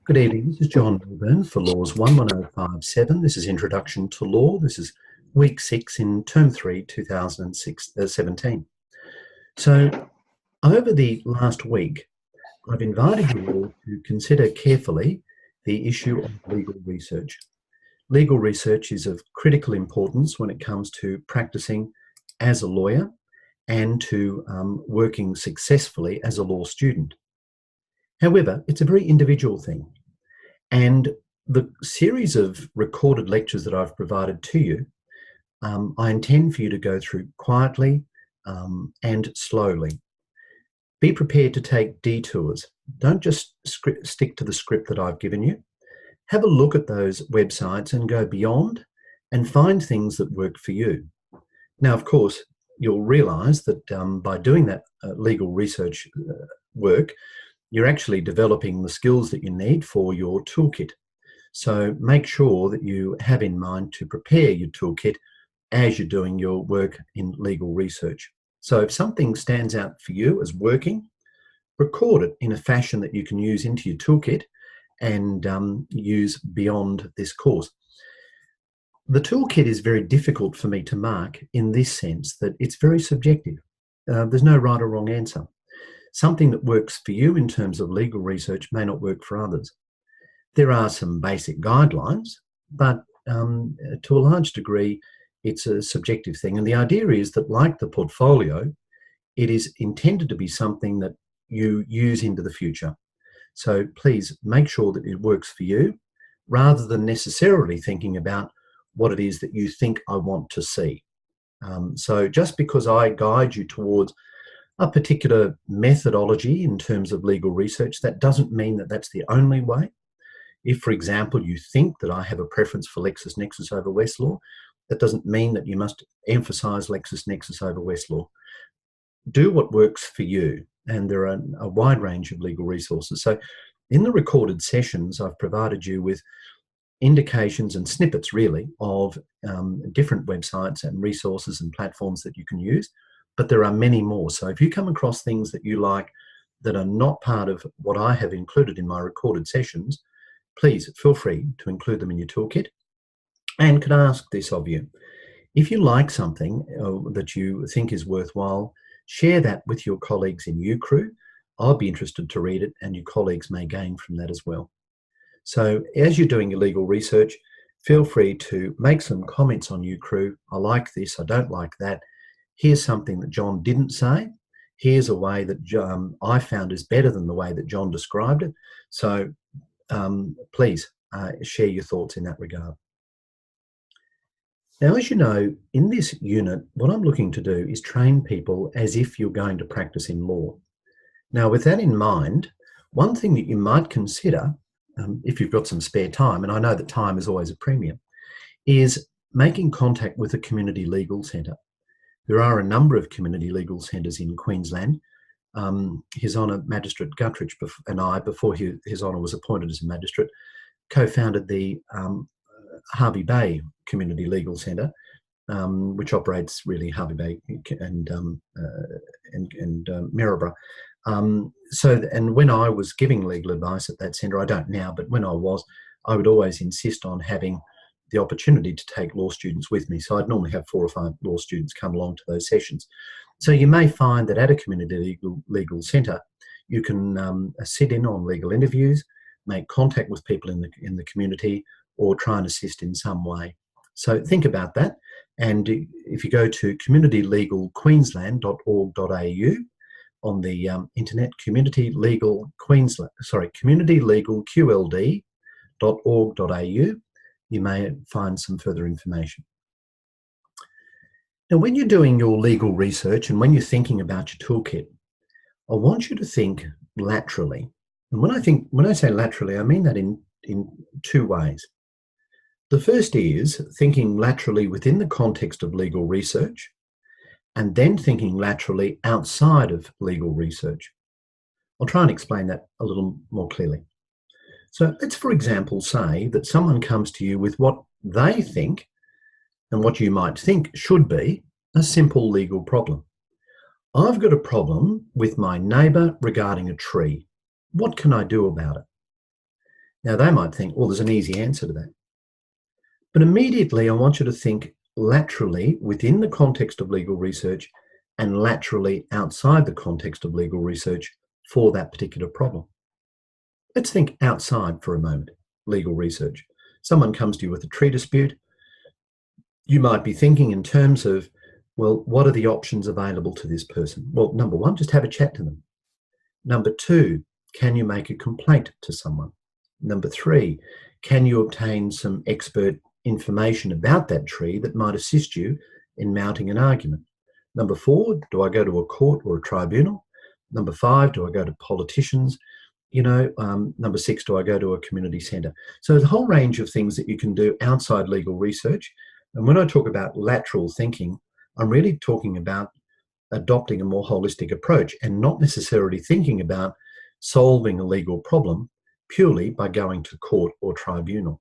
Good evening. This is John Milburn for Laws 11057. This is Introduction to Law. This is week 6 in term 3, 2017. So over the last week, I've invited you all to consider carefully the issue of legal research. Legal research is of critical importance when it comes to practicing as a lawyer and to working successfully as a law student. However, it's a very individual thing. And the series of recorded lectures that I've provided to you, I intend for you to go through quietly and slowly. Be prepared to take detours. Don't just stick to the script that I've given you. Have a look at those websites and go beyond and find things that work for you. Now, of course, you'll realise that by doing that legal research work, you're actually developing the skills that you need for your toolkit. So make sure that you have in mind to prepare your toolkit as you're doing your work in legal research. So if something stands out for you as working, record it in a fashion that you can use into your toolkit and use beyond this course. The toolkit is very difficult for me to mark in this sense that it's very subjective. There's no right or wrong answer. Something that works for you in terms of legal research may not work for others. There are some basic guidelines, but to a large degree, it's a subjective thing. And the idea is that, like the portfolio, it is intended to be something that you use into the future. So please make sure that it works for you, rather than necessarily thinking about what it is that you think I want to see. So just because I guide you towards a particular methodology in terms of legal research, that doesn't mean that that's the only way. If, for example, you think that I have a preference for LexisNexis over Westlaw, that doesn't mean that you must emphasise LexisNexis over Westlaw. Do what works for you, and there are a wide range of legal resources. So in the recorded sessions, I've provided you with indications and snippets, really, of different websites and resources and platforms that you can use. But there are many more. So if you come across things that you like that are not part of what I have included in my recorded sessions, please feel free to include them in your toolkit. And can I ask this of you? If you like something that you think is worthwhile, share that with your colleagues in UCrew. I'll be interested to read it, and your colleagues may gain from that as well. So as you're doing your legal research, feel free to make some comments on UCrew. I like this, I don't like that. Here's something that John didn't say. Here's a way that I found is better than the way that John described it. So please share your thoughts in that regard. Now, as you know, in this unit, what I'm looking to do is train people as if you're going to practice in law. Now, with that in mind, one thing that you might consider, if you've got some spare time, and I know that time is always a premium, is making contact with a community legal centre. There are a number of community legal centres in Queensland. His Honour Magistrate Guttridge and I, before His Honour was appointed as a magistrate, co-founded the Harvey Bay Community Legal Centre, which operates really Harvey Bay and Maryborough. And when I was giving legal advice at that centre, I don't now, but when I was, I would always insist on having the opportunity to take law students with me. So I'd normally have 4 or 5 law students come along to those sessions. So you may find that at a community legal centre, you can sit in on legal interviews, make contact with people in the community, or try and assist in some way. So think about that. And if you go to communitylegalqueensland.org.au on the internet, communitylegalqld.org.au, you may find some further information. Now, when you're doing your legal research and when you're thinking about your toolkit, I want you to think laterally. And when I say laterally, I mean that in 2 ways. The first is thinking laterally within the context of legal research, and then thinking laterally outside of legal research. I'll try and explain that a little more clearly. So let's, for example, say that someone comes to you with what they think and what you might think should be a simple legal problem. I've got a problem with my neighbour regarding a tree. What can I do about it? Now, they might think, well, there's an easy answer to that. But immediately, I want you to think laterally within the context of legal research and laterally outside the context of legal research for that particular problem. Let's think outside for a moment, legal research. Someone comes to you with a tree dispute. You might be thinking in terms of, well, what are the options available to this person? Well, number one, just have a chat to them. Number two, can you make a complaint to someone? Number three, can you obtain some expert information about that tree that might assist you in mounting an argument? Number four, do I go to a court or a tribunal? Number five, do I go to politicians? Number six, do I go to a community centre? So there's a whole range of things that you can do outside legal research. And when I talk about lateral thinking, I'm really talking about adopting a more holistic approach and not necessarily thinking about solving a legal problem purely by going to court or tribunal.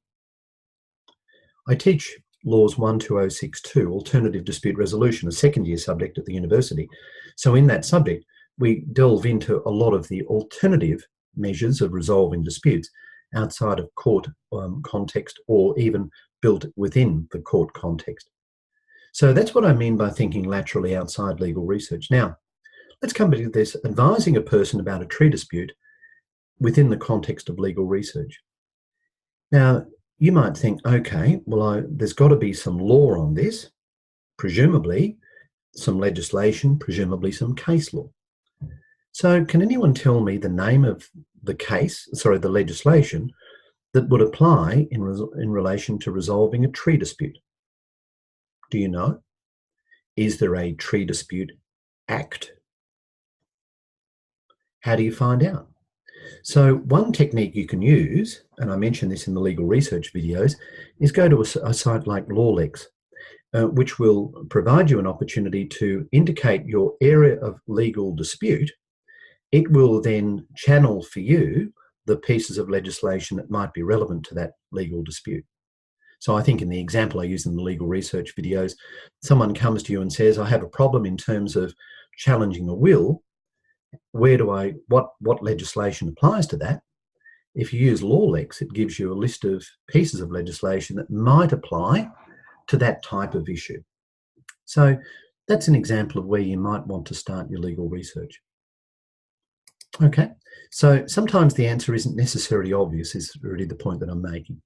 I teach Laws 12062, Alternative Dispute Resolution, a second-year subject at the university. So in that subject, we delve into a lot of the alternative measures of resolving disputes outside of court context or even built within the court context. So that's what I mean by thinking laterally outside legal research. Now, let's come to this, advising a person about a tree dispute within the context of legal research. Now, you might think, okay, well, there's got to be some law on this, presumably some legislation, presumably some case law. So can anyone tell me the name of the legislation that would apply in relation to resolving a tree dispute? Do you know? Is there a Tree Dispute Act? How do you find out? So one technique you can use, and I mentioned this in the legal research videos, is go to a site like LawLex, which will provide you an opportunity to indicate your area of legal dispute. It will then channel for you the pieces of legislation that might be relevant to that legal dispute. So I think in the example I use in the legal research videos, someone comes to you and says, I have a problem in terms of challenging a will. What legislation applies to that? If you use LawLex, it gives you a list of pieces of legislation that might apply to that type of issue. So that's an example of where you might want to start your legal research. Okay, so sometimes the answer isn't necessarily obvious, is really the point that I'm making.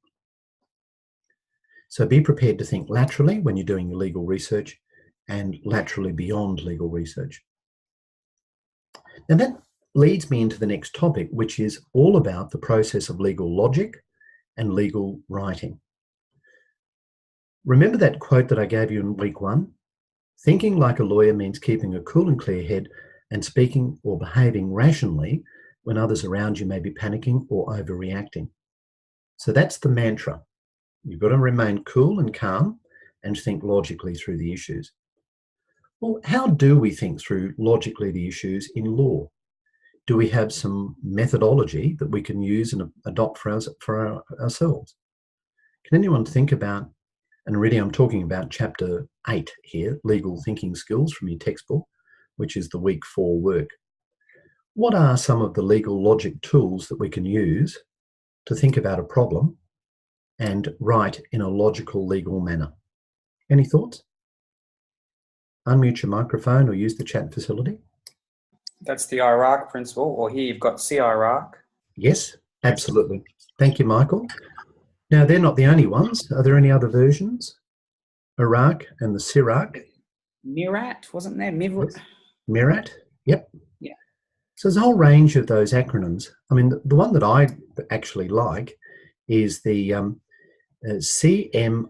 So be prepared to think laterally when you're doing your legal research and laterally beyond legal research. Now that leads me into the next topic, which is all about the process of legal logic and legal writing. Remember that quote that I gave you in week 1? Thinking like a lawyer means keeping a cool and clear head and speaking or behaving rationally when others around you may be panicking or overreacting. So that's the mantra. You've got to remain cool and calm and think logically through the issues. Well, how do we think through logically the issues in law? Do we have some methodology that we can use and adopt for ourselves? Can anyone think about, and really I'm talking about chapter 8 here, Legal Thinking Skills from your textbook, which is the week 4 work. What are some of the legal logic tools that we can use to think about a problem and write in a logical legal manner? Any thoughts? Unmute your microphone or use the chat facility. That's the IROC principle, or here you've got CIROC. Yes, absolutely. Thank you, Michael. Now, they're not the only ones. Are there any other versions? IROC and the CIROC. MIRAT, wasn't there? MIRAT, yep. Yeah. So there's a whole range of those acronyms. I mean, the one that I actually like is the CMIRAC,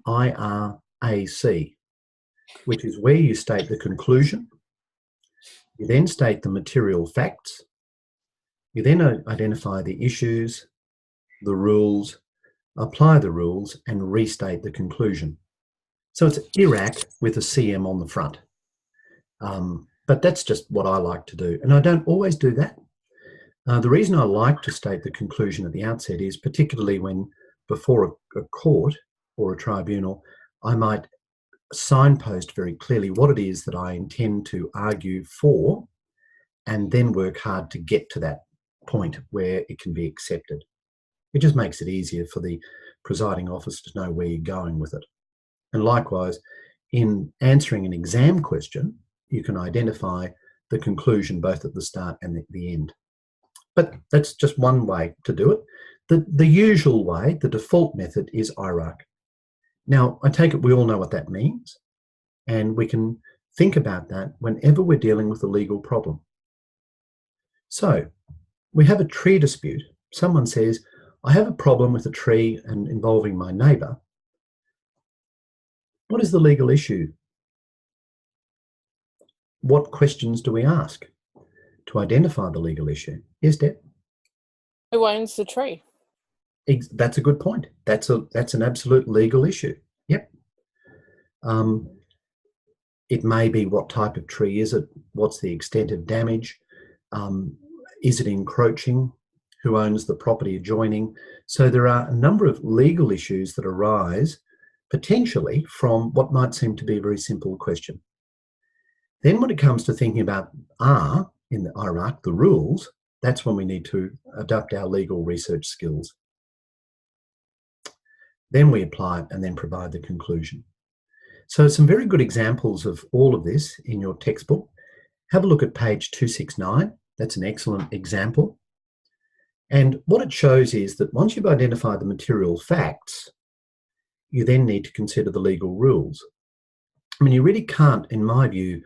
which is where you state the conclusion, you then state the material facts, you then identify the issues, the rules, apply the rules, and restate the conclusion. So it's IRAC with a CM on the front. But that's just what I like to do. And I don't always do that. The reason I like to state the conclusion at the outset is particularly when before a court or a tribunal, I might signpost very clearly what it is that I intend to argue for and then work hard to get to that point where it can be accepted. It just makes it easier for the presiding officer to know where you're going with it. And likewise, in answering an exam question, you can identify the conclusion both at the start and at the end. But that's just one way to do it. The usual way, the default method, is IROC. Now, I take it we all know what that means, and we can think about that whenever we're dealing with a legal problem. So, we have a tree dispute. Someone says, I have a problem with a tree and involving my neighbour. What is the legal issue? What questions do we ask to identify the legal issue? Yes, Deb? Who owns the tree? That's a good point. That's an absolute legal issue. Yep. It may be what type of tree is it? What's the extent of damage? Is it encroaching? Who owns the property adjoining? So there are a number of legal issues that arise potentially from what might seem to be a very simple question. Then when it comes to thinking about R in the IROC, the rules, that's when we need to adopt our legal research skills. Then we apply it and then provide the conclusion. So some very good examples of all of this in your textbook. Have a look at page 269. That's an excellent example. And what it shows is that once you've identified the material facts, you then need to consider the legal rules. I mean, you really can't, in my view,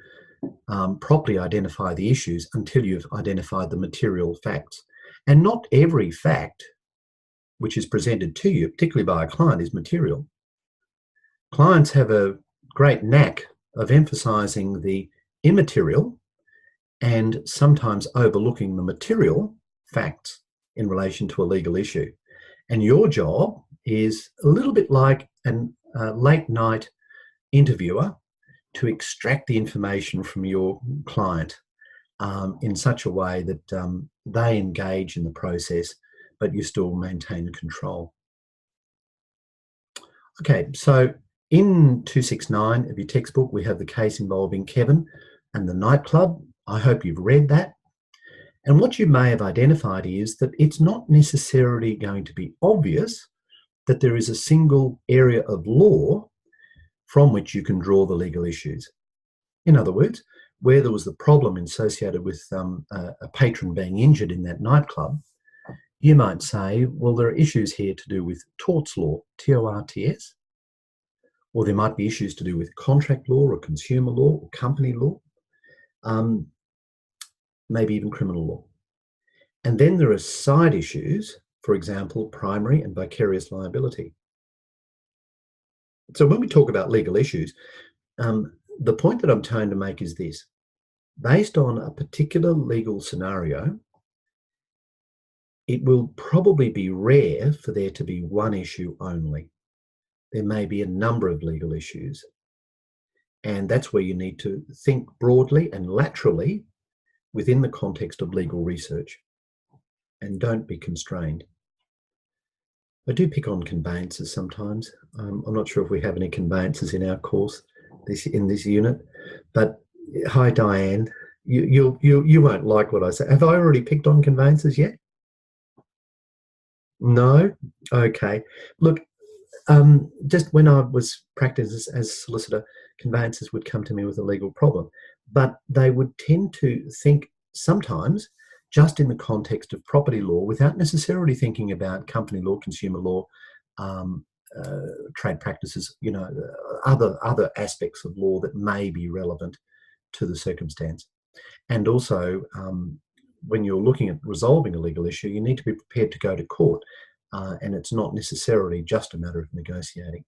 properly identify the issues until you've identified the material facts. And not every fact which is presented to you, particularly by a client, is material. Clients have a great knack of emphasising the immaterial and sometimes overlooking the material facts in relation to a legal issue. And your job is a little bit like a late night interviewer to extract the information from your client in such a way that they engage in the process, but you still maintain control. Okay, so in 269 of your textbook, we have the case involving Kevin and the nightclub. I hope you've read that. And what you may have identified is that it's not necessarily going to be obvious that there is a single area of law from which you can draw the legal issues. In other words, where there was the problem associated with a patron being injured in that nightclub, you might say, well, there are issues here to do with torts law, T-O-R-T-S, or there might be issues to do with contract law or consumer law or company law, maybe even criminal law. And then there are side issues, for example, primary and vicarious liability. So when we talk about legal issues, the point that I'm trying to make is this. Based on a particular legal scenario, it will probably be rare for there to be one issue only. There may be a number of legal issues. And that's where you need to think broadly and laterally within the context of legal research. And don't be constrained. I do pick on conveyances sometimes. I'm not sure if we have any conveyances in our course in this unit, but hi Diane, you won't like what I say. Have I already picked on conveyances yet? No? Okay. Look, just when I was practicing as a solicitor, conveyancers would come to me with a legal problem, but they would tend to think sometimes just in the context of property law without necessarily thinking about company law, consumer law, trade practices, other aspects of law that may be relevant to the circumstance. And also, when you're looking at resolving a legal issue, you need to be prepared to go to court, and it's not necessarily just a matter of negotiating.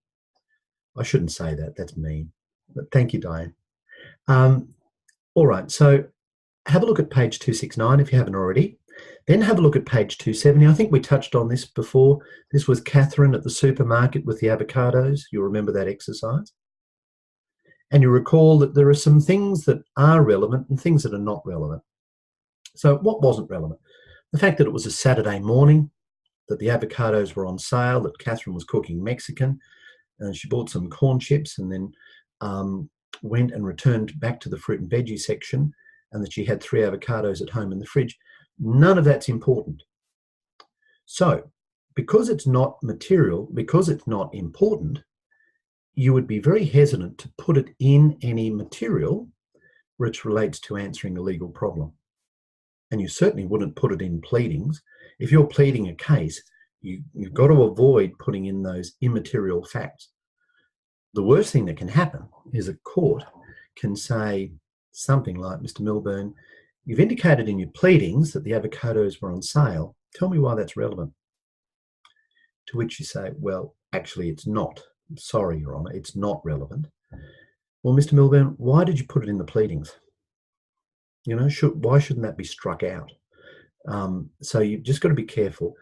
I shouldn't say that, that's mean, but thank you, Diane. All right, so have a look at page 269 if you haven't already. Then have a look at page 270. I think we touched on this before. This was Catherine at the supermarket with the avocados. You'll remember that exercise. And you recall that there are some things that are relevant and things that are not relevant. So what wasn't relevant? The fact that it was a Saturday morning, that the avocados were on sale, that Catherine was cooking Mexican, and she bought some corn chips and then went and returned back to the fruit and veggie section, and that she had 3 avocados at home in the fridge. None of that's important. So because it's not material, because it's not important, you would be very hesitant to put it in any material which relates to answering a legal problem. And you certainly wouldn't put it in pleadings. If you're pleading a case, you've got to avoid putting in those immaterial facts. The worst thing that can happen is a court can say something like, Mr. Milburn, you've indicated in your pleadings that the avocados were on sale. Tell me why that's relevant. To which you say, well, actually it's not. I'm sorry, Your Honour, it's not relevant. Well, Mr. Milburn, why did you put it in the pleadings? You know, why shouldn't that be struck out? So you've just got to be careful.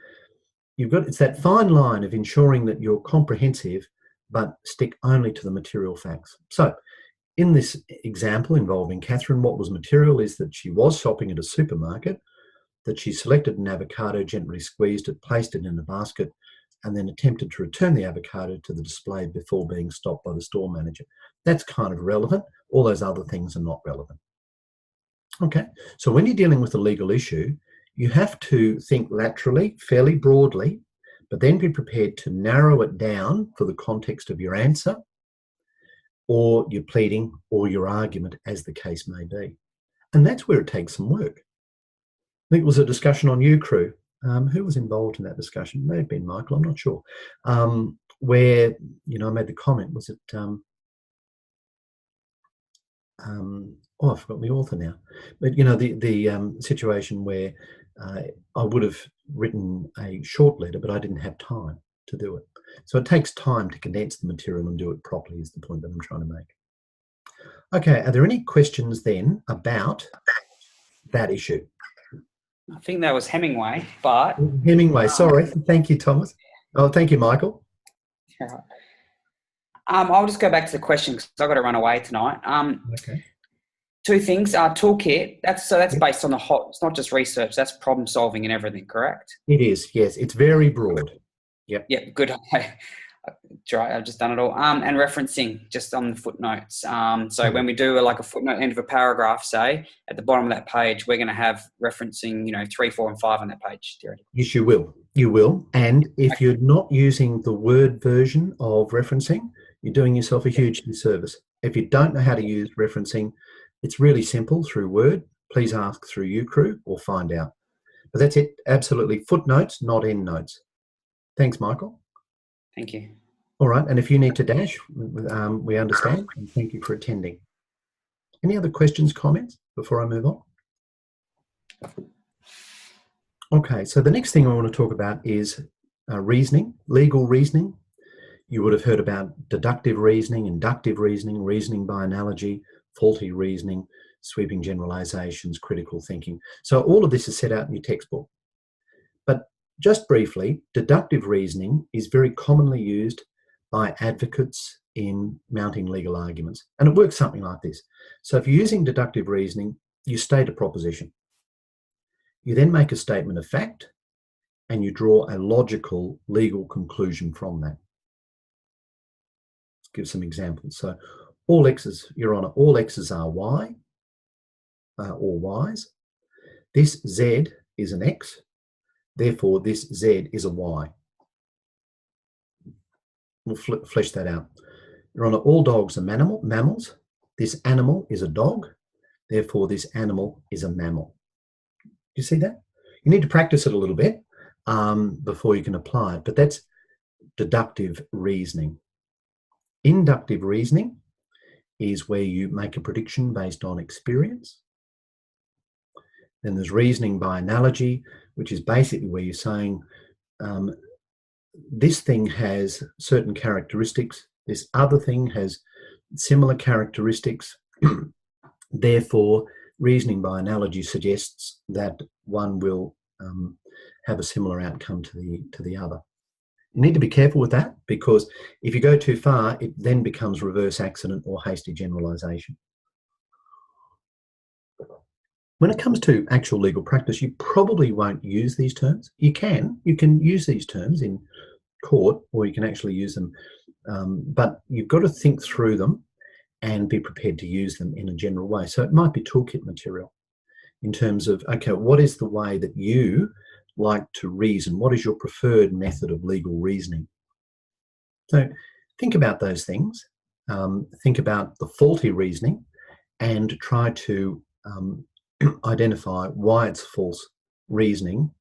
It's that fine line of ensuring that you're comprehensive, but stick only to the material facts. So in this example involving Catherine, what was material is that she was shopping at a supermarket, that she selected an avocado, gently squeezed it, placed it in a basket, and then attempted to return the avocado to the display before being stopped by the store manager. That's kind of relevant. All those other things are not relevant. Okay, so when you're dealing with a legal issue, you have to think laterally, fairly broadly, but then be prepared to narrow it down for the context of your answer or your pleading or your argument, as the case may be. And that's where it takes some work. I think it was a discussion on UCRU. Who was involved in that discussion? It may have been Michael, I'm not sure. Where, you know, I made the comment, was it, I forgot the author now. But, you know, the situation where I would have written a short letter, but I didn't have time to do it. So it takes time to condense the material and do it properly is the point that I'm trying to make. Okay, are there any questions then about that issue? I think that was Hemingway, but... Hemingway, sorry. Thank you, Thomas. Oh, thank you, Michael. Yeah. I'll just go back to the question because I've got to run away tonight. Okay. Two things. Toolkit, that's based on it's not just research, that's problem solving and everything, correct? It is, yes. It's very broad. Yep. Yep, good. I've just done it all. And referencing just on the footnotes. So when we do a footnote end of a paragraph, say, at the bottom of that page, we're going to have referencing, 3, 4, and 5 on that page, theoretically. Yes, you will. You will. And if you're not using the Word version of referencing, you're doing yourself a huge disservice. If you don't know how to use referencing, it's really simple through Word. Please ask through UCRU or find out. But that's it. Absolutely. Footnotes, not endnotes. Thanks, Michael. Thank you. All right. And if you need to dash, we understand. And thank you for attending. Any other questions, comments before I move on? Okay. So the next thing I want to talk about is reasoning, legal reasoning. You would have heard about deductive reasoning, inductive reasoning, reasoning by analogy, faulty reasoning, sweeping generalizations, critical thinking. So all of this is set out in your textbook. But just briefly, deductive reasoning is very commonly used by advocates in mounting legal arguments. And it works something like this. So if you're using deductive reasoning, you state a proposition. You then make a statement of fact and you draw a logical legal conclusion from that. Let's give some examples. So all x's, Your Honour, all x's are y or y's. This z is an x, therefore this z is a y. We'll flesh that out. Your Honour, all dogs are mammals. This animal is a dog, therefore this animal is a mammal. Do you see that? You need to practice it a little bit before you can apply it, but that's deductive reasoning. Inductive reasoning is where you make a prediction based on experience. Then there's reasoning by analogy, which is basically where you're saying this thing has certain characteristics, this other thing has similar characteristics, therefore reasoning by analogy suggests that one will have a similar outcome to the other. You need to be careful with that because if you go too far, it then becomes reverse accident or hasty generalization. When it comes to actual legal practice, you probably won't use these terms. You can use these terms in court or you can actually use them, but you've got to think through them and be prepared to use them in a general way. So it might be toolkit material in terms of, okay, what is the way that you like to reason? What is your preferred method of legal reasoning? So think about those things. Think about the faulty reasoning and try to identify why it's false reasoning.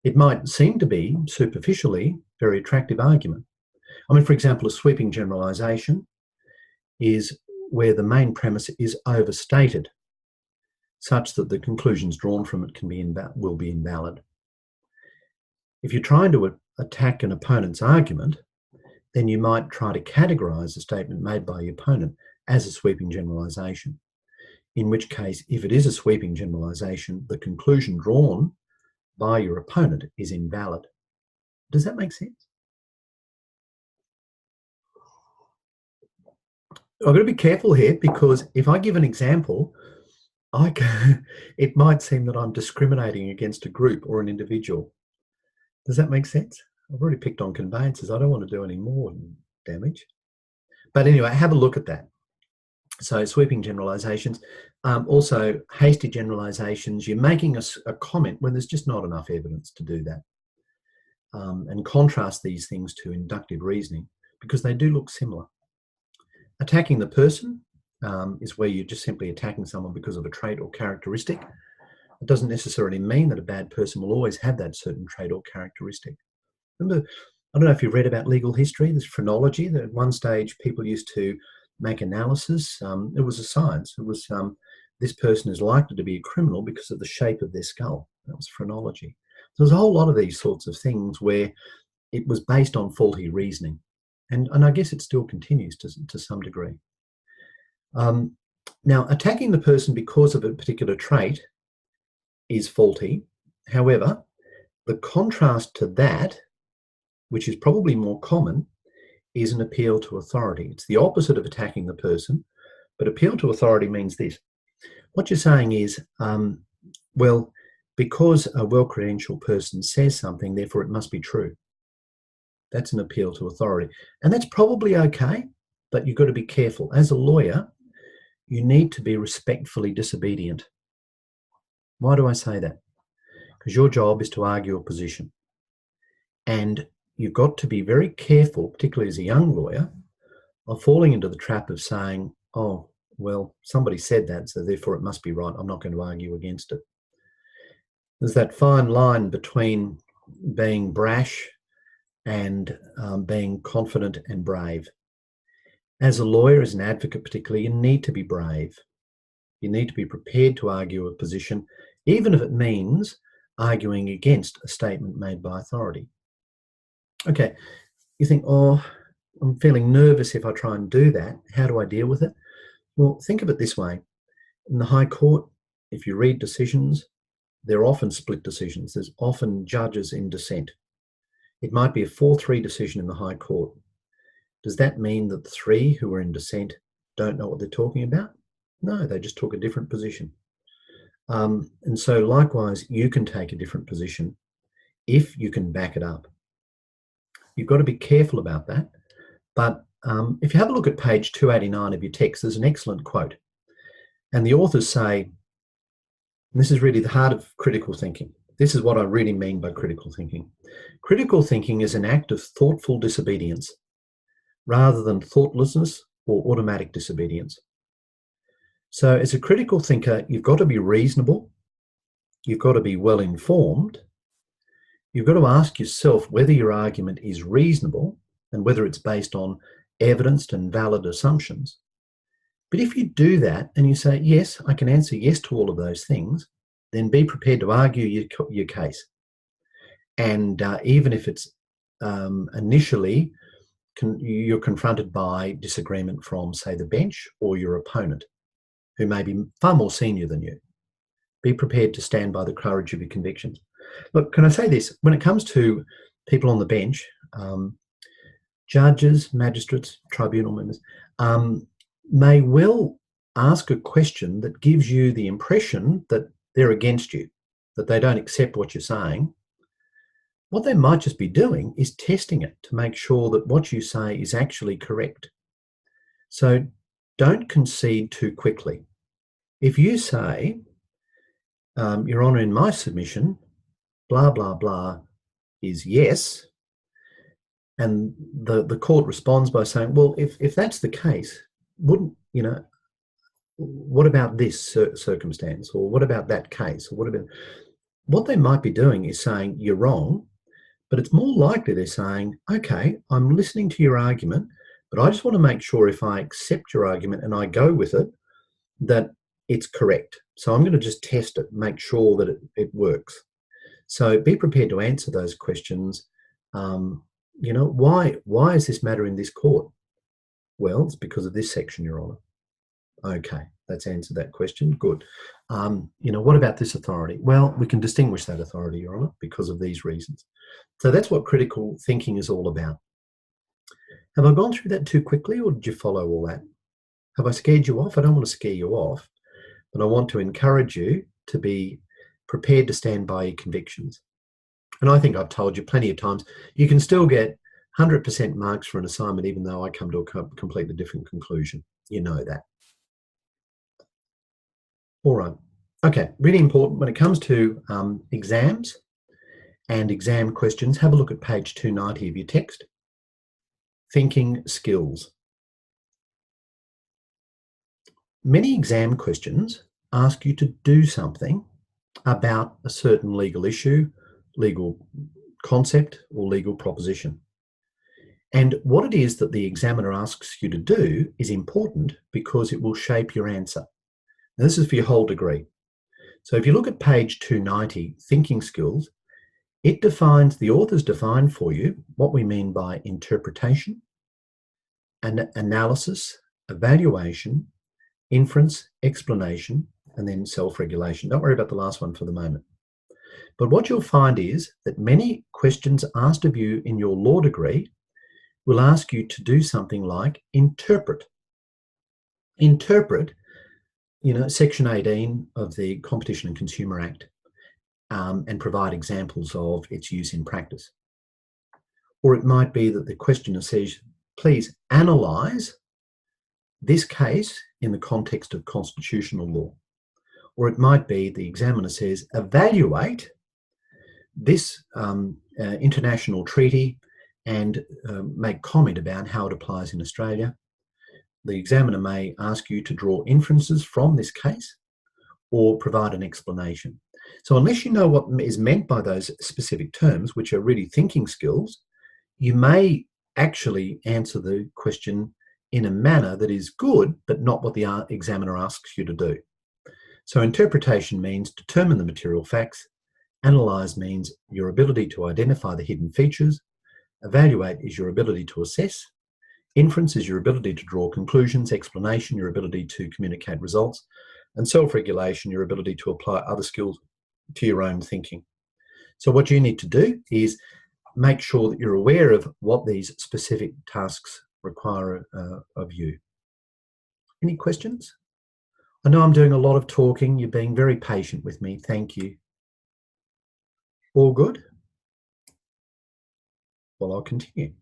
It might seem to be superficially very attractive argument. I mean, for example, a sweeping generalization is where the main premise is overstated, such that the conclusions drawn from it will be invalid. If you're trying to attack an opponent's argument, then you might try to categorize a statement made by your opponent as a sweeping generalization. In which case, if it is a sweeping generalization, the conclusion drawn by your opponent is invalid. Does that make sense? I've got to be careful here, because if I give an example, it might seem that I'm discriminating against a group or an individual. Does that make sense? I've already picked on conveyances. I don't want to do any more damage. But anyway, have a look at that. So sweeping generalizations, also hasty generalizations. You're making a comment when there's just not enough evidence to do that. And contrast these things to inductive reasoning, because they do look similar. Attacking the person is where you're just simply attacking someone because of a trait or characteristic. It doesn't necessarily mean that a bad person will always have that certain trait or characteristic. Remember, I don't know if you've read about legal history, there's phrenology, that at one stage people used to make analysis. It was a science. It was this person is likely to be a criminal because of the shape of their skull. That was phrenology. So there's a whole lot of these sorts of things where it was based on faulty reasoning. And I guess it still continues to some degree. Now, attacking the person because of a particular trait is faulty. However, the contrast to that, which is probably more common, is an appeal to authority. It's the opposite of attacking the person, but appeal to authority means this. What you're saying is, well, because a well-credentialed person says something, therefore it must be true. That's an appeal to authority. And that's probably okay, but you've got to be careful. As a lawyer, you need to be respectfully disobedient. Why do I say that? Because your job is to argue a position. And you've got to be very careful, particularly as a young lawyer, of falling into the trap of saying, oh, well, somebody said that, so therefore it must be right. I'm not going to argue against it. There's that fine line between being brash and being confident and brave. As a lawyer, as an advocate particularly, you need to be brave. You need to be prepared to argue a position, even if it means arguing against a statement made by authority. Okay, you think, oh, I'm feeling nervous if I try and do that. How do I deal with it? Well, think of it this way. In the High Court, if you read decisions, they're often split decisions. There's often judges in dissent. It might be a 4-3 decision in the High Court. Does that mean that the 3 who are in dissent don't know what they're talking about? No, they just took a different position. And so likewise, you can take a different position if you can back it up. You've got to be careful about that. But if you have a look at page 289 of your text, there's an excellent quote. And the authors say, and this is really the heart of critical thinking. This is what I really mean by critical thinking. Critical thinking is an act of thoughtful disobedience rather than thoughtlessness or automatic disobedience. So as a critical thinker, you've got to be reasonable. You've got to be well informed. You've got to ask yourself whether your argument is reasonable and whether it's based on evidenced and valid assumptions. But if you do that and you say, yes, I can answer yes to all of those things, then be prepared to argue your case. And even if it's initially you're confronted by disagreement from, say, the bench or your opponent, who may be far more senior than you, be prepared to stand by the courage of your convictions. Look, can I say this? When it comes to people on the bench, judges, magistrates, tribunal members, may well ask a question that gives you the impression that they're against you, that they don't accept what you're saying. What they might just be doing is testing it to make sure that what you say is actually correct. So don't concede too quickly. If you say, Your Honour, in my submission, blah, blah, blah is yes. And the court responds by saying, well, if that's the case, wouldn't, what about this circumstance? Or what about that case? Or what they might be doing is saying, you're wrong, but it's more likely they're saying, okay, I'm listening to your argument, but I just want to make sure if I accept your argument and I go with it, that it's correct. So I'm going to just test it, make sure that it works. So be prepared to answer those questions. Why is this matter in this court? Well, it's because of this section, Your Honour. Okay, that's answered that question. Good. What about this authority? Well, we can distinguish that authority, Your Honour, because of these reasons. So that's what critical thinking is all about. Have I gone through that too quickly, or did you follow all that? Have I scared you off? I don't want to scare you off, but I want to encourage you to be prepared to stand by your convictions. And I think I've told you plenty of times, you can still get 100% marks for an assignment, even though I come to a completely different conclusion. You know that. All right. Okay, really important when it comes to exams and exam questions, have a look at page 290 of your text. Thinking skills. Many exam questions ask you to do something about a certain legal issue, legal concept, or legal proposition. And what it is that the examiner asks you to do is important because it will shape your answer. Now, this is for your whole degree. So if you look at page 290, thinking skills, the authors define for you what we mean by interpretation, analysis, evaluation, inference, explanation, and then self-regulation. Don't worry about the last one for the moment. But what you'll find is that many questions asked of you in your law degree will ask you to do something like interpret. Interpret, Section 18 of the Competition and Consumer Act, and provide examples of its use in practice. Or it might be that the questioner says, please analyse this case in the context of constitutional law. Or it might be the examiner says, evaluate this international treaty and make comment about how it applies in Australia. The examiner may ask you to draw inferences from this case or provide an explanation. So unless you know what is meant by those specific terms, which are really thinking skills, you may actually answer the question in a manner that is good, but not what the examiner asks you to do. So interpretation means determine the material facts. Analyse means your ability to identify the hidden features. Evaluate is your ability to assess. Inference is your ability to draw conclusions. Explanation, your ability to communicate results. And self-regulation, your ability to apply other skills to your own thinking. So what you need to do is make sure that you're aware of what these specific tasks require of you. Any questions? I know I'm doing a lot of talking. You're being very patient with me. Thank you. All good? Well, I'll continue.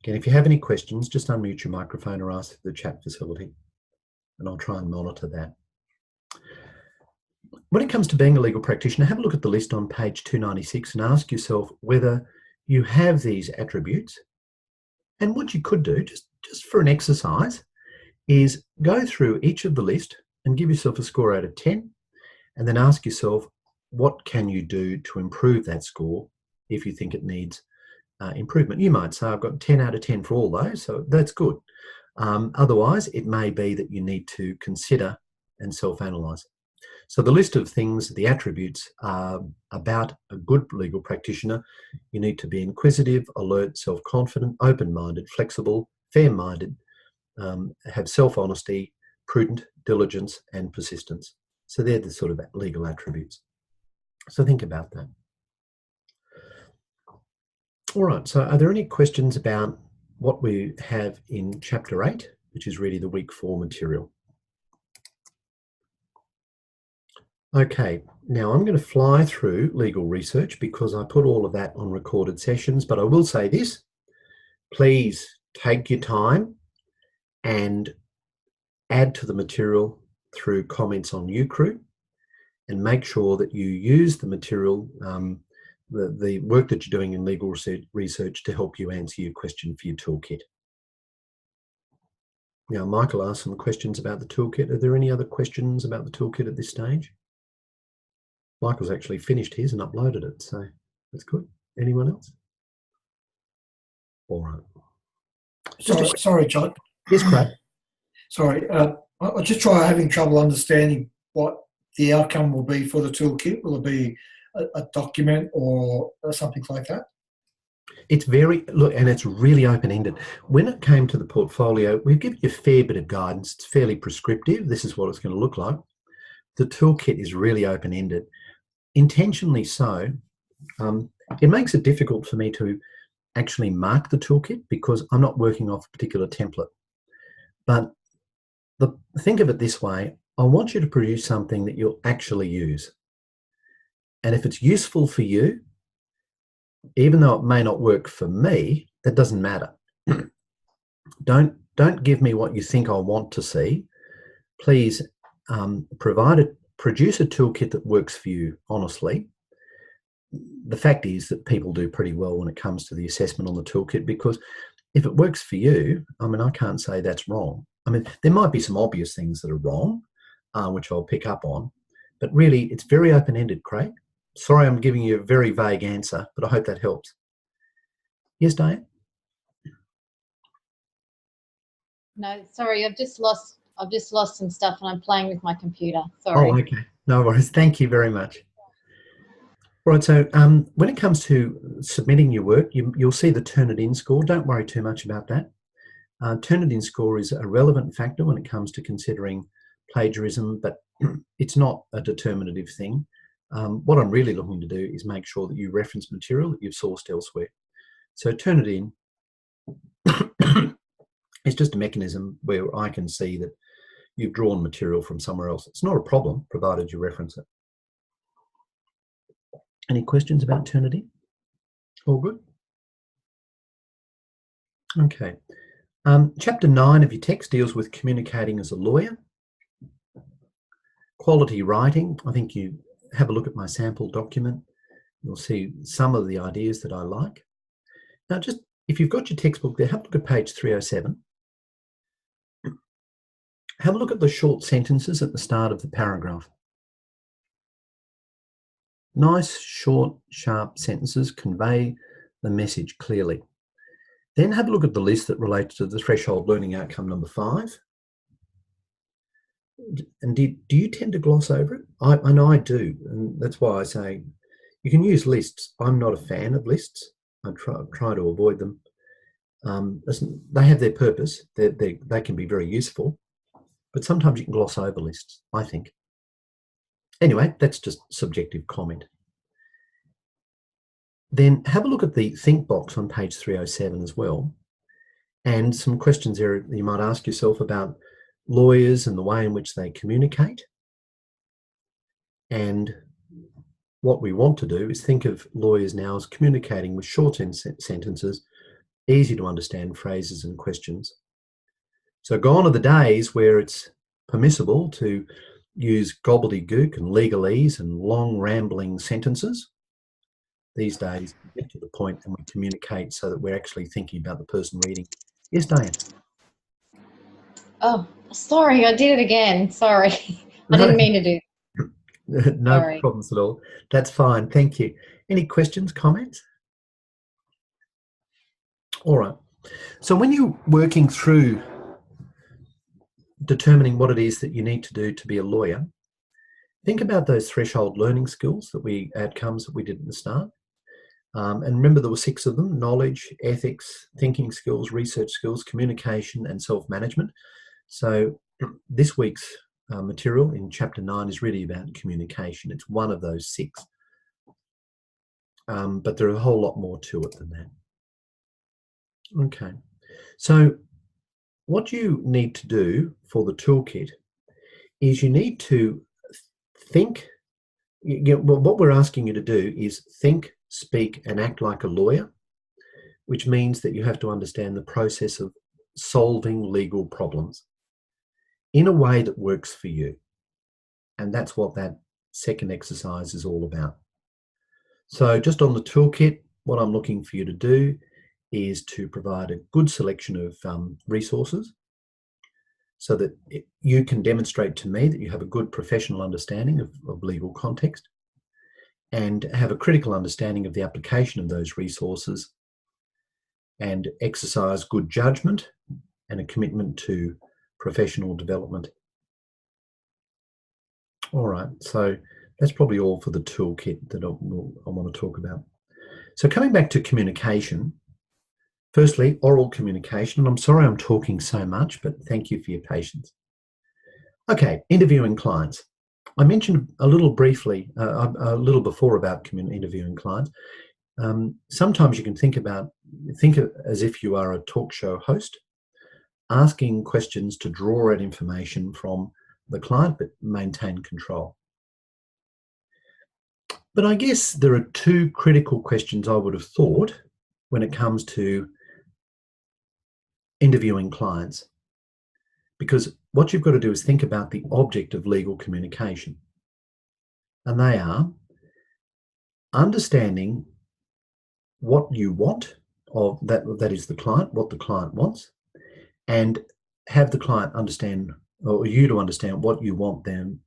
Again, if you have any questions, just unmute your microphone or ask the chat facility, and I'll try and monitor that. When it comes to being a legal practitioner, have a look at the list on page 296 and ask yourself whether you have these attributes. And what you could do, just for an exercise, is go through each of the list and give yourself a score out of 10, and then ask yourself, what can you do to improve that score if you think it needs improvement? You might say, I've got 10 out of 10 for all those, so that's good. Otherwise, it may be that you need to consider and self-analyse. So the list of things, the attributes about a good legal practitioner: you need to be inquisitive, alert, self-confident, open-minded, flexible, fair-minded, have self-honesty, prudent, diligence, and persistence. So they're the sort of legal attributes. So think about that. All right, so are there any questions about what we have in Chapter 8, which is really the Week 4 material? Okay, now I'm going to fly through legal research because I put all of that on recorded sessions, but I will say this: please take your time and add to the material through comments on UCRU, and make sure that you use the material the work that you're doing in legal research to help you answer your question for your toolkit. Now, Michael asked some questions about the toolkit. Are there any other questions about the toolkit at this stage? Michael's actually finished his and uploaded it, so that's good. Anyone else? All right. Sorry, John. Yes, Craig. Sorry, I just try having trouble understanding what the outcome will be for the toolkit. Will it be a document or something like that? It's and it's really open-ended. When it came to the portfolio, we've given you a fair bit of guidance. It's fairly prescriptive. This is what it's going to look like. The toolkit is really open-ended, intentionally so. It makes it difficult for me to actually mark the toolkit because I'm not working off a particular template. But think of it this way. I want you to produce something that you'll actually use. And if it's useful for you, even though it may not work for me, that doesn't matter. Don't give me what you think I want to see. Please produce a toolkit that works for you honestly. The fact is that people do pretty well when it comes to the assessment on the toolkit, because if it works for you, I mean, I can't say that's wrong. I mean, there might be some obvious things that are wrong, which I'll pick up on, but really it's very open-ended, Craig. Sorry, I'm giving you a very vague answer, but I hope that helps. Yes, Diane? No, sorry, I've just lost some stuff and I'm playing with my computer. Sorry. Oh, okay. No worries. Thank you very much. Right, so when it comes to submitting your work, you'll see the Turnitin score. Don't worry too much about that. Turnitin score is a relevant factor when it comes to considering plagiarism, but it's not a determinative thing. What I'm really looking to do is make sure that you reference material that you've sourced elsewhere. So Turnitin is just a mechanism where I can see that you've drawn material from somewhere else. It's not a problem, provided you reference it. Any questions about Turnitin? All good? Okay. Chapter 9 of your text deals with communicating as a lawyer. Quality writing. I think you have a look at my sample document. You'll see some of the ideas that I like. Now, just if you've got your textbook there, have a look at page 307. Have a look at the short sentences at the start of the paragraph. Nice, short, sharp sentences convey the message clearly. Then have a look at the list that relates to the threshold learning outcome number 5. And do you tend to gloss over it? I know I do, and that's why I say you can use lists. I'm not a fan of lists. I try to avoid them. They have their purpose. They can be very useful, but sometimes you can gloss over lists, I think. Anyway, that's just subjective comment. Then have a look at the think box on page 307 as well, and some questions there you might ask yourself about lawyers and the way in which they communicate. And what we want to do is think of lawyers now as communicating with short sentences, easy to understand phrases and questions. So gone are the days where it's permissible to use gobbledygook and legalese and long rambling sentences. These days, we get to the point and we communicate so that we're actually thinking about the person reading. Yes, Diane? Oh, sorry, I did it again. Sorry. I didn't mean to do that. No Sorry. problems at all. That's fine. Thank you. Any questions, comments? All right. So when you're working through determining what it is that you need to do to be a lawyer, think about those threshold learning skills outcomes that we did at the start. And remember there were 6 of them: knowledge, ethics, thinking skills, research skills, communication, and self-management. So this week's material in chapter 9 is really about communication. It's one of those 6. But there are a whole lot more to it than that. Okay. So what you need to do for the toolkit is you need to think. What we're asking you to do is think, speak, and act like a lawyer, which means that you have to understand the process of solving legal problems in a way that works for you. And that's what that second exercise is all about. So just on the toolkit, what I'm looking for you to do is to provide a good selection of resources so that you can demonstrate to me that you have a good professional understanding of legal context and have a critical understanding of the application of those resources and exercise good judgment and a commitment to professional development. All right, so that's probably all for the toolkit that I want to talk about. So coming back to communication, firstly, oral communication, and I'm sorry I'm talking so much, but thank you for your patience. Okay, interviewing clients. I mentioned a little briefly, a little before about interviewing clients. Sometimes you can think of as if you are a talk show host, asking questions to draw out information from the client, but maintain control. But I guess there are two critical questions I would have thought when it comes to interviewing clients. Because what you've got to do is think about the object of legal communication. And they are understanding what you want of that is the client, what the client wants, and have the client understand, or you to understand what you want them,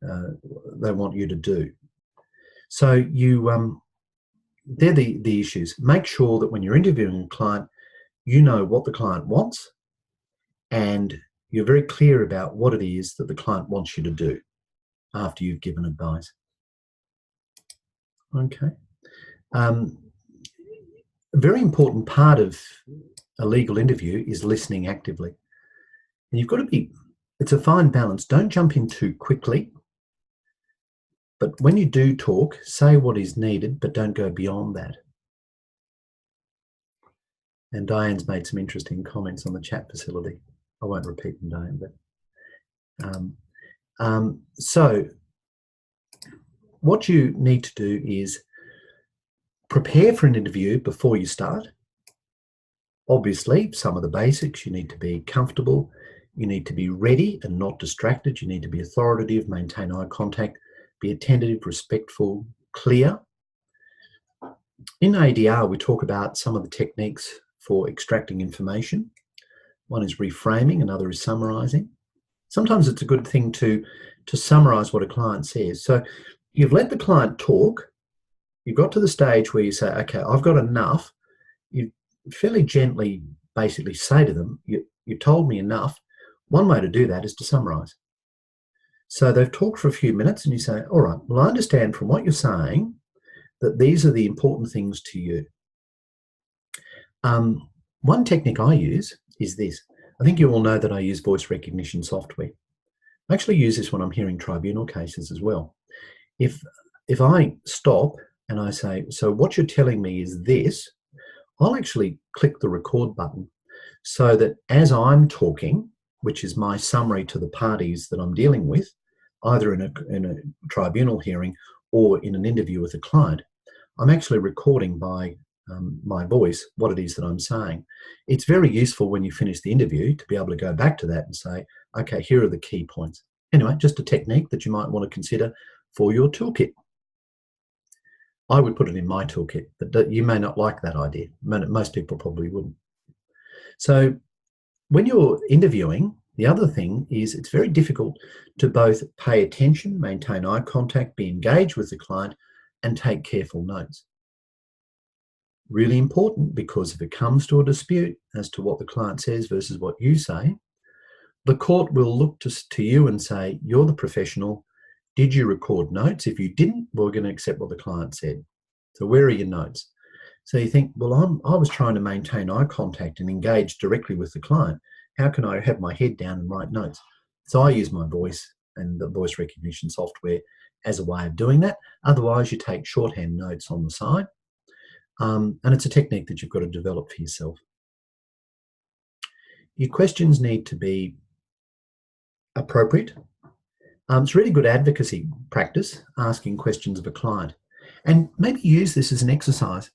they want you to do. So they're the issues. Make sure that when you're interviewing a client, you know what the client wants and you're very clear about what it is that the client wants you to do after you've given advice. Okay. A very important part of a legal interview is listening actively. And you've got to it's a fine balance. Don't jump in too quickly. But when you do talk, say what is needed, but don't go beyond that. And Diane's made some interesting comments on the chat facility. I won't repeat them, Diane, but so what you need to do is prepare for an interview before you start. Obviously, some of the basics, you need to be comfortable, you need to be ready and not distracted, you need to be authoritative, maintain eye contact, be attentive, respectful, clear. In ADR, we talk about some of the techniques for extracting information. One is reframing, another is summarising. Sometimes it's a good thing to summarise what a client says. So you've let the client talk, you've got to the stage where you say, okay, I've got enough. You fairly gently basically say to them, you've told me enough. One way to do that is to summarise. So they've talked for a few minutes and you say, all right, well, I understand from what you're saying that these are the important things to you. One technique I use is this. I think you all know that I use voice recognition software. I actually use this when I'm hearing tribunal cases as well. If I stop and I say, so what you're telling me is this, I'll actually click the record button so that as I'm talking, which is my summary to the parties that I'm dealing with, either in a tribunal hearing or in an interview with a client, I'm actually recording by my voice what it is that I'm saying. It's very useful when you finish the interview to be able to go back to that and say, okay, here are the key points. Anyway, just a technique that you might want to consider for your toolkit. I would put it in my toolkit, but you may not like that idea. Most people probably wouldn't. So when you're interviewing, the other thing is it's very difficult to both pay attention, maintain eye contact, be engaged with the client, and take careful notes. Really important, because if it comes to a dispute as to what the client says versus what you say, the court will look to you and say, you're the professional. Did you record notes? If you didn't, we're going to accept what the client said. So where are your notes? So you think, well, I was trying to maintain eye contact and engage directly with the client. How can I have my head down and write notes? So I use my voice and the voice recognition software as a way of doing that. Otherwise, you take shorthand notes on the side. And it's a technique that you've got to develop for yourself. Your questions need to be appropriate. It's really good advocacy practice, asking questions of a client. And maybe use this as an exercise.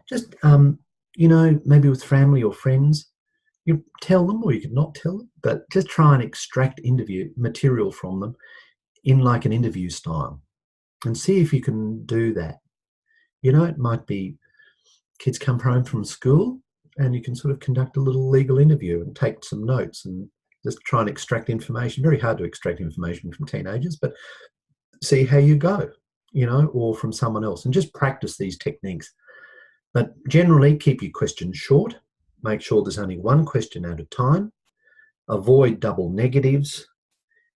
Just, maybe with family or friends, you tell them, or you could not tell them, but just try and extract interview material from them in like an interview style and see if you can do that. You know, it might be kids come home from school and you can sort of conduct a little legal interview and take some notes and just try and extract information. Very hard to extract information from teenagers, but see how you go, you know, or from someone else, and just practice these techniques. But generally keep your questions short. Make sure there's only one question at a time. Avoid double negatives.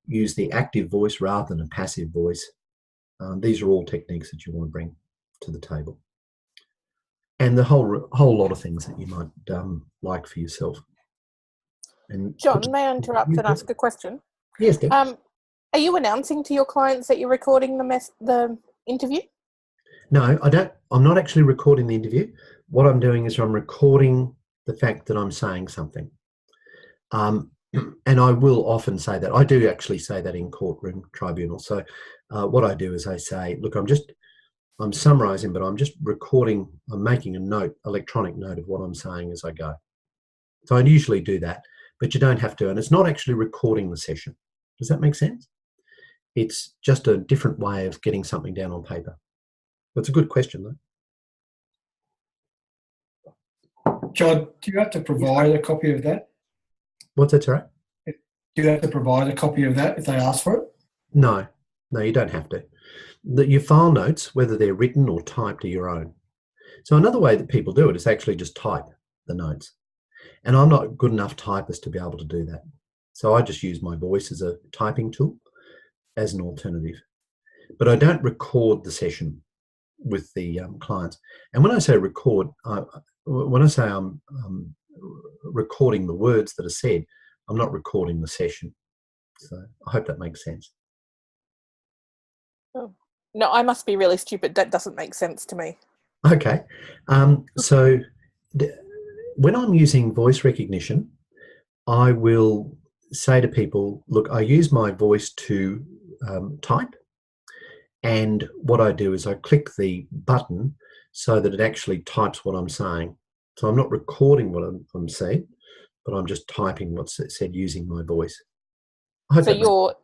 Use the active voice rather than a passive voice. These are all techniques that you want to bring to the table. And the whole lot of things that you might like for yourself. And John, may I interrupt and ask a question? Yes, Deb. Are you announcing to your clients that you're recording the interview? No, I don't. I'm not actually recording the interview. What I'm doing is I'm recording the fact that I'm saying something. And I will often say that. I do actually say that in courtroom tribunal. So what I do is I say, look, I'm summarising, but I'm just recording. I'm making a note, electronic note of what I'm saying as I go. So I usually do that, but you don't have to. And it's not actually recording the session. Does that make sense? It's just a different way of getting something down on paper. That's a good question, though. John, do you have to provide a copy of that? What's that, sorry? Do you have to provide a copy of that if they ask for it? No, you don't have to. Your file notes, whether they're written or typed, are your own. So another way that people do it is actually just type the notes. And I'm not a good enough typist to be able to do that. So I just use my voice as a typing tool as an alternative. But I don't record the session with the clients. And when I say record, when I say I'm recording the words that are said, I'm not recording the session. So I hope that makes sense. Oh. No, I must be really stupid. That doesn't make sense to me. Okay. So when I'm using voice recognition, I will say to people, look, I use my voice to type. And what I do is I click the button so that it actually types what I'm saying. So I'm not recording what I'm saying, but I'm just typing what's said using my voice. So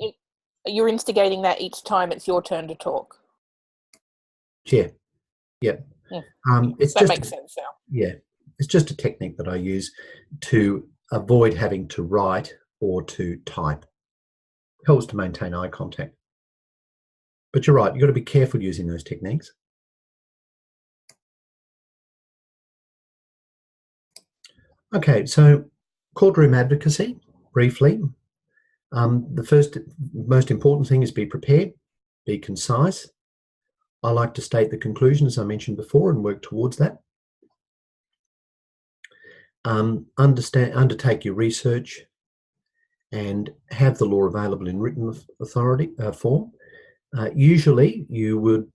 you're instigating that each time it's your turn to talk. Yeah. Yeah. It's that just makes sense now. Yeah. It's just a technique that I use to avoid having to write or to type. It helps to maintain eye contact. But you're right, you've got to be careful using those techniques. Okay, so courtroom advocacy, briefly. The first, most important thing is be prepared, be concise. I like to state the conclusion, as I mentioned before, and work towards that. Undertake your research and have the law available in written authority form. Usually you would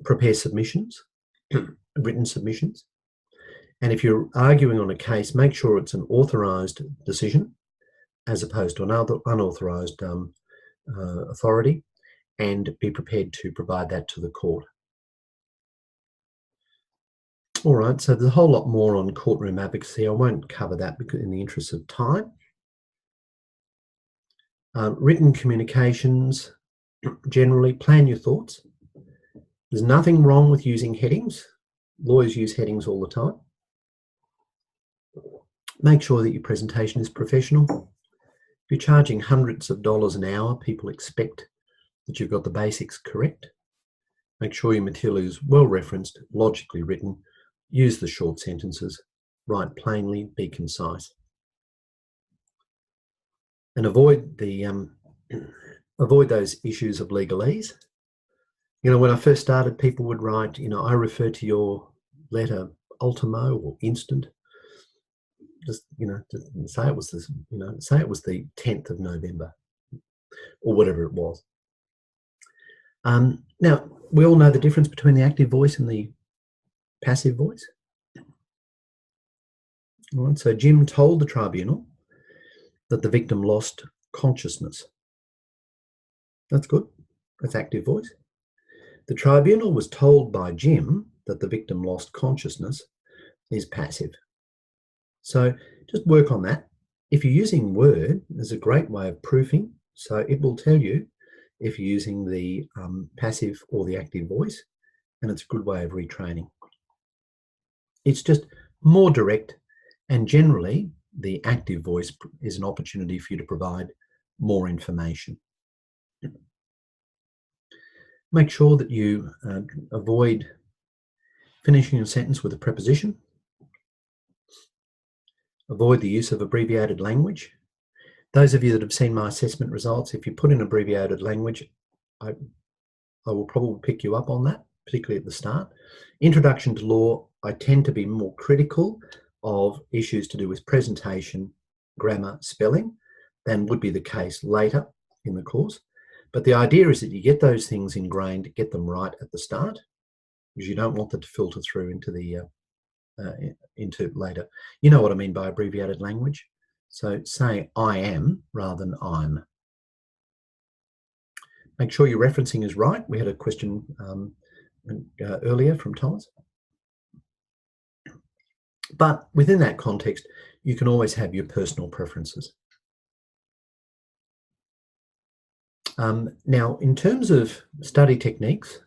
prepare submissions, written submissions. And if you're arguing on a case, make sure it's an authorised decision as opposed to another unauthorised authority, and be prepared to provide that to the court. All right, so there's a whole lot more on courtroom advocacy. I won't cover that because in the interest of time. Written communications, generally plan your thoughts. There's nothing wrong with using headings. Lawyers use headings all the time. Make sure that your presentation is professional. If you're charging hundreds of dollars an hour, people expect that you've got the basics correct. Make sure your material is well referenced, logically written. Use the short sentences. Write plainly, be concise. And avoid those issues of legalese. You know, when I first started, people would write, you know, I refer to your letter ultimo or instant. Just, you know, say it was this, you know, say it was the 10th of November or whatever it was. Now, we all know the difference between the active voice and the passive voice. All right, so Jim told the tribunal that the victim lost consciousness. That's good. That's active voice. The tribunal was told by Jim that the victim lost consciousness is passive. So just work on that. If you're using Word, there's a great way of proofing. So it will tell you if you're using the passive or the active voice. and it's a good way of retraining. It's just more direct, and generally the active voice is an opportunity for you to provide more information. Make sure that you avoid finishing a sentence with a preposition. Avoid the use of abbreviated language. Those of you that have seen my assessment results, if you put in abbreviated language, I will probably pick you up on that, particularly at the start. Introduction to law, I tend to be more critical of issues to do with presentation, grammar, spelling, than would be the case later in the course. But the idea is that you get those things ingrained, get them right at the start, because you don't want them to filter through into later. You know what I mean by abbreviated language. So say I am rather than I'm. Make sure your referencing is right. We had a question earlier from Thomas. But within that context, you can always have your personal preferences. Now, in terms of study techniques,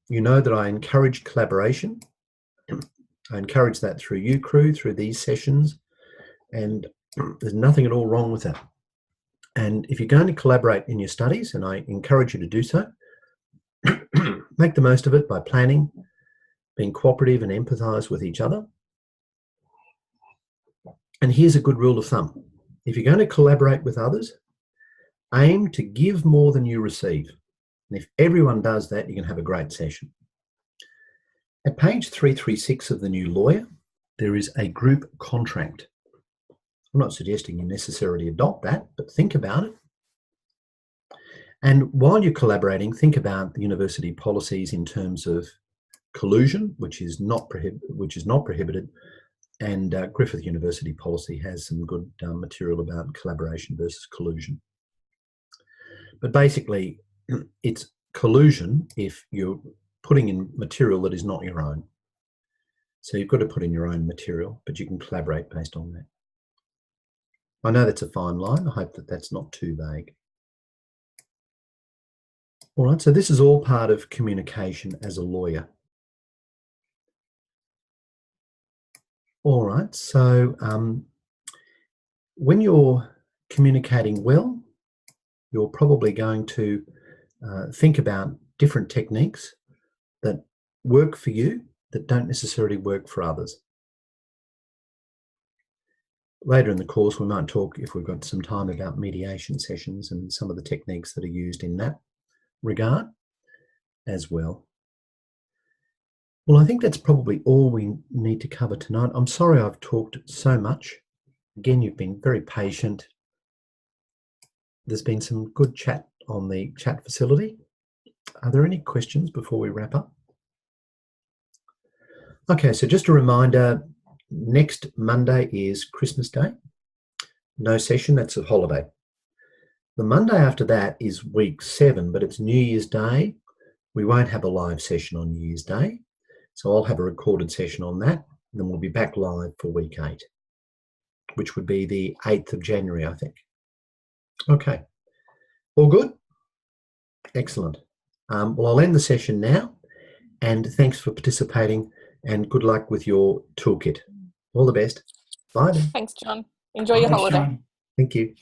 you know that I encourage collaboration. I encourage that through you crew, through these sessions, and there's nothing at all wrong with that. And if you're going to collaborate in your studies, and I encourage you to do so, make the most of it by planning, being cooperative and empathise with each other. And here's a good rule of thumb. If you're going to collaborate with others, aim to give more than you receive. And if everyone does that, you can have a great session. At page 336 of the new lawyer, there is a group contract. I'm not suggesting you necessarily adopt that, but think about it. And while you're collaborating, think about the university policies in terms of collusion, which is not prohibited, and Griffith University policy has some good material about collaboration versus collusion. But basically, it's collusion if you're putting in material that is not your own. So you've got to put in your own material, but you can collaborate based on that. I know that's a fine line. I hope that that's not too vague. All right, so this is all part of communication as a lawyer. All right, so when you're communicating well, you're probably going to think about different techniques that work for you that don't necessarily work for others. Later in the course, we might talk, if we've got some time, about mediation sessions and some of the techniques that are used in that regard as well. Well, I think that's probably all we need to cover tonight. I'm sorry I've talked so much. Again, you've been very patient. There's been some good chat on the chat facility. Are there any questions before we wrap up? Okay, so just a reminder, next Monday is Christmas Day. No session, that's a holiday. The Monday after that is week 7, but it's New Year's Day. We won't have a live session on New Year's Day. So I'll have a recorded session on that, and then we'll be back live for week 8, which would be the 8th of January, I think. Okay, all good? Excellent. Well, I'll end the session now, and thanks for participating, and good luck with your toolkit. All the best. Bye then. Thanks, John. Enjoy your holiday. John. Thank you.